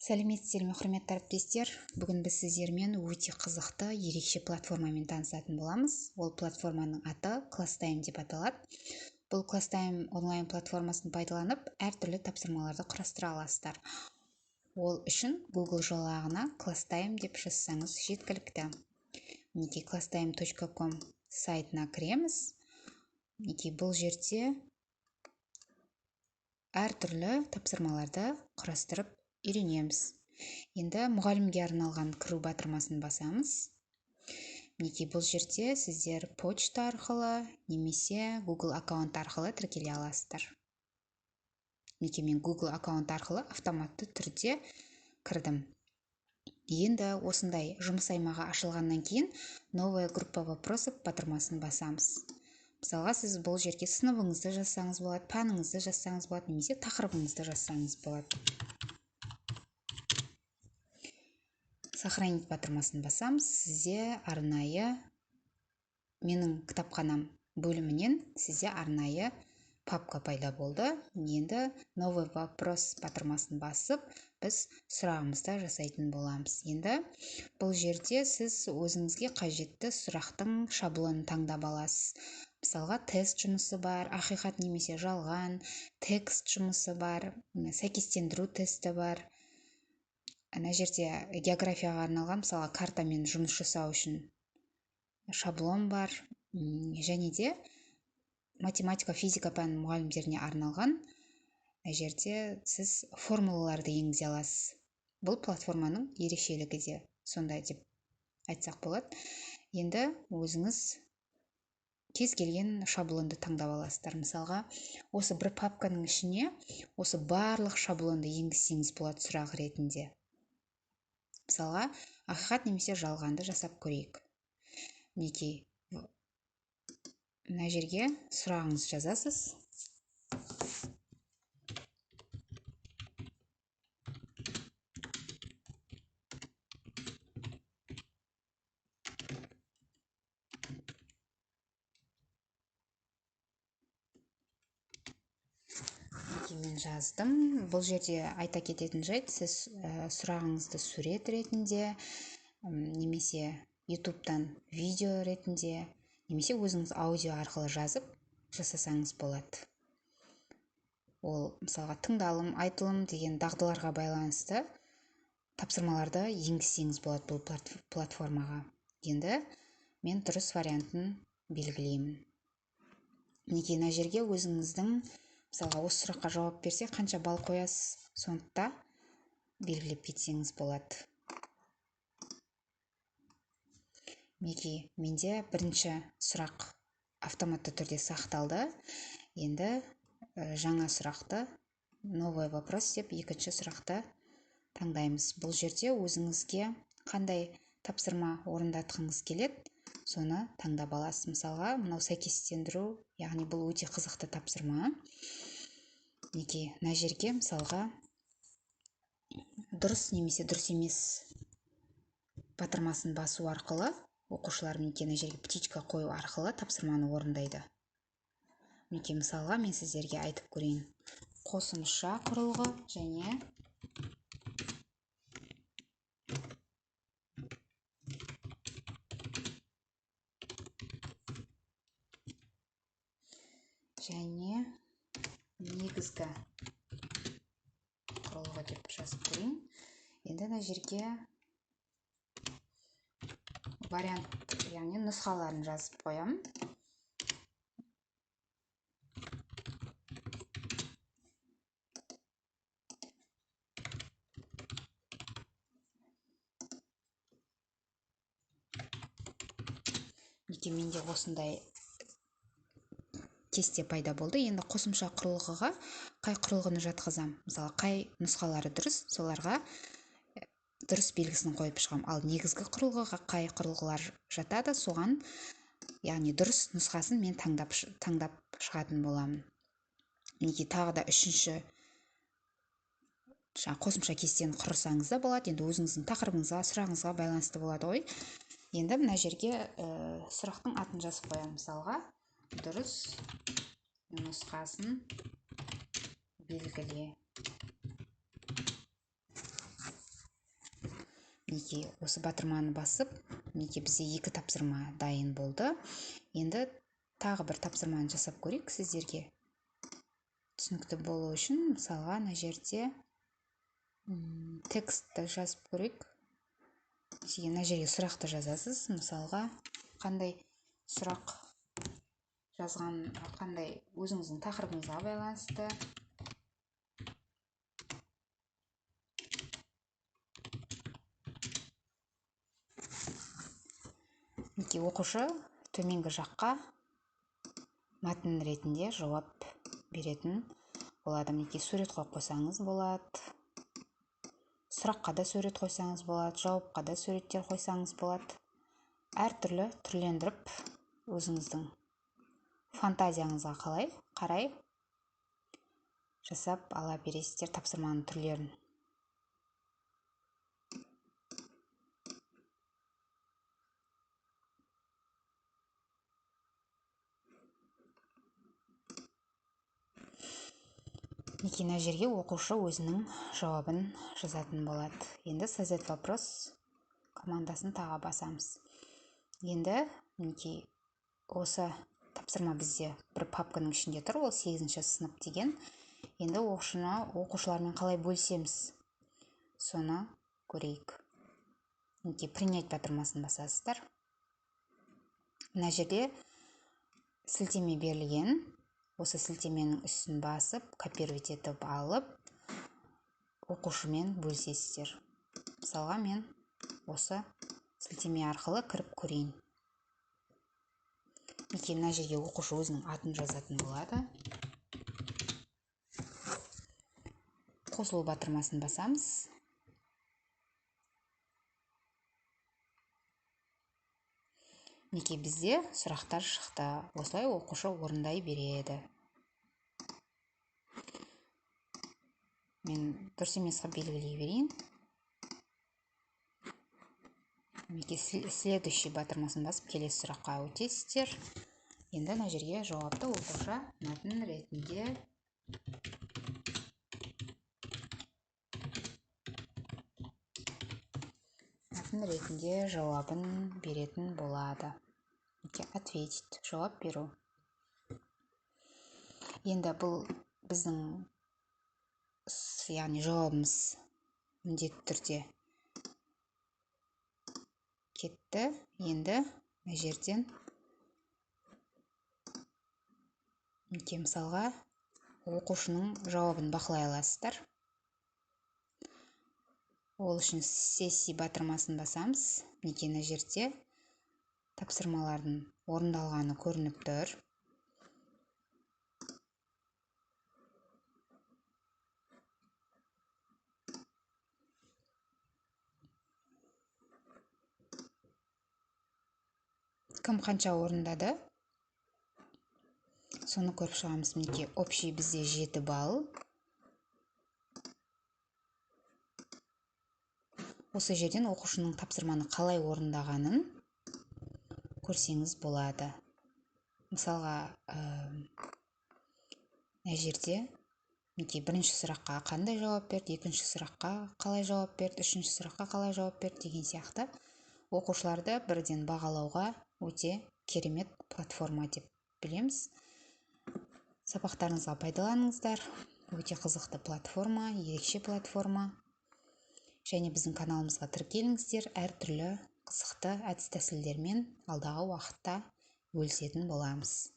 Сәлеметсіздер ме, құрметті әріптестер. Бүгін біз сіздермен өте қызықты ерекше платформамен танысатын боламыз. Ол платформаның аты ClassTime деп аталады. Бұл ClassTime онлайн платформасын пайдаланып, әртүрлі тапсырмаларды құрастыра аласыздар. Ол үшін Google жолағына ClassTime деп жазсаңыз жеткілікті. Мінекей classtime.com сайтына кіреміз. Мінекей бұл жерде әртүрлі тапсырмаларды құрастырып үйренеміз. Енді мұғалімге арналған кіру батырмасын басамыз. Мінекей бұл жерде сіздер почта арқылы немесе Google аккаунт арқылы тіркеле аласыздар. Мінекей мен Google аккаунт арқылы автоматты түрде кірдім. Енді осындай жұмыс аймағы ашылғаннан кейін новая группа вопросов батырмасын басамыз. Мысалға, сіз бұл жерге сыныбыңызды жазсаңыз болады, пәніңізді жазсаңыз болады, немесе тақырыбыңызды жазсаңыз болады. Сохранить батырмасын басамыз. Сізде арнайы менің кітапханам бөлімінен сізде арнайы папка пайда болды. Енді новый вопрос батырмасын басып, біз сұрағымызды жасайтын боламыз. Енді бұл жерде сіз өзіңізге қажетті сұрақтың шаблонын таңдап аласыз. Мысалға, тест жұмысы бар, ақиқат немесе жалған, текст жұмысы бар, сәйкестендіру тесті бар. Ана жерде географияға арналған, мысалға, картамен жұмыс жасау үшін шаблон бар. Және де математика, физика пән мұғалімдеріне арналған жерде сіз формулаларды енгізе аласыз. Бұл платформаның ерекшелігі де сондай деп айтсақ болады. Енді өзіңіз кез келген шаблонды таңдап аласыздар. Мысалға, осы бір папканың ішіне осы барлық шаблонды енгізсеңіз болады сұрақ ретінде. Мысалға, ақиқат немесе жалғанды жасап көрейік. Мінекей, мына жерге сұрағыңызды жазасыз. Мен жаздым. Бұл жерде айта кететін жайт, сіз сұрағыңызды сурет ретінде, немесе YouTube-тан видео ретінде, немесе өзіңіз аудио арқылы жазып жасасаңыз болады. Ол, мысалға, тыңдалым, айтылым деген дағдыларға байланысты тапсырмаларды енгізсеңіз болады бұл платформаға. Енді мен дұрыс вариантын белгілеймін. Мінекей, мына жерге өзіңіздің, мысалға, осы сұраққа жауап берсе, қанша балл қоясыз, сондықта белгілеп кетсеңіз болады. Мінекей, менде бірінші сұрақ автоматты түрде сақталды. Енді жаңа сұрақты, новый вопрос деп, екінші сұрақты таңдаймыз. Бұл жерде өзіңізге қандай тапсырма орындатқыңыз келеді, соны таңдап аласыз. Мысалға, мынау сәйкестендіру, яғни бұл өте қызықты тапсырма. Мінекей, мына жерге, мысалға, дұрыс немесе дұрыс емес батырмасын басу арқылы оқушылар мінекей мына жерге птичка қою арқылы тапсырманы орындайды. Мінекей, мысалға, мен сіздерге айтып көрейін. Қосымша құрылғы және негізгі құрылғы деп жазып көрейін. Енді мына жерге вариант, яғни нұсқаларын жазып қоямын. Мінекей, менде осындай кесте пайда болды. Енді қосымша құрылғыға қай құрылғыны жатқызам? Мысалы, қай нұсқалары дұрыс, соларға дұрыс белгісін қойып шығам. Ал негізгі құрылғыға қай құрылғылар жатады, соған, яғни дұрыс нұсқасын мен таңдап шығатын боламын. Мінекей, тағы да үшінші қосымша кестені құрсаңыз да болады. Енді өзіңіздің тақырыбыңызға, сұрағыңызға байланысты болады ғой. Енді мына жерге сұрақтың атын жазып қоямын. Мысалға, дұрыс нұсқасын белгіле. мінекей осы батырманы басып, мінекей бізде 2 тапсырма дайын болды. Енді тағы бір тапсырманы жасап көрейік сіздерге. Түсінікті болу үшін, мысалға, мына жерде текстті жазып көрейік. Мына жерге сұрақты жазасыз. Мысалға, қандай сұрақ жазған, қандай өзіңіздің тақырыбыңызға байланысты. Мінекей оқушы төменгі жаққа мәтін ретінде жауап беретін болады. Мінекей сурет қойып қойсаңыз болады. Сұраққа да сурет қойсаңыз болады, жауапқа да суреттер қойсаңыз болады. Әртүрлі түрлендіріп, өзіңіздің фантазияңызға қарай жасап ала бересіздер тапсырманың түрлерін. Мінекей мына жерге оқушы өзінің жауабын жазатын болады. Енді создать вопрос командасын тағы басамыз. Енді мінекей осы тапсырма бізде бір папканың ішінде тұр, ол 8-ші сынып деген. Енді оқушылармен қалай бөлісеміз, соны көрейік. Мінекей принять батырмасын басасыздар. Мына жерде сілтеме берілген. Осы сілтеменің үстін басып, копировать етіп алып, оқушымен бөлісесіздер. Мысалға, мен осы сілтеме арқылы кіріп көрейін. Мінекей мына жерге оқушы өзінің атын жазатын болады. Қосылу батырмасын басамыз. Мінекей бізде сұрақтар шықты. Осылай оқушы орындай береді. Мен дұрыс емес қылып белгілей берейін. Мінекей следующий батырмасын басып, келесі сұраққа өтесіздер. Енді мына жерге жауапты оқушы мәтін ретінде жауабын беретін болады. Ответить, жауап беру. Енді бұл біздің яғни жауабымыз міндетті түрде кетті. Енді мына жерден мысалға оқушының жауабын бақылай аласыздар. Ол үшін сессия батырмасын басамыз. Мінекей мына жерде тапсырмалардың орындалғаны көрініп тұр. Кім қанша орындады, соны көріп шығамыз. Мінекей общий бізде 7 балл. Осы жерден оқушының тапсырманы қалай орындағанын көрсеңіз болады. Мысалға, мына жерде бірінші сұраққа қандай жауап берді, екінші сұраққа қалай жауап берді, үшінші сұраққа қалай жауап берді деген сияқты оқушыларды бірден бағалауға өте керемет платформа деп білеміз. Сабақтарыңызға пайдаланыңыздар. Өте қызықты платформа, ерекше платформа. Және біздің каналымызға тіркеліңіздер. Әртүрлі қызықты әдіс-тәсілдермен алдағы уақытта бөлісетін боламыз.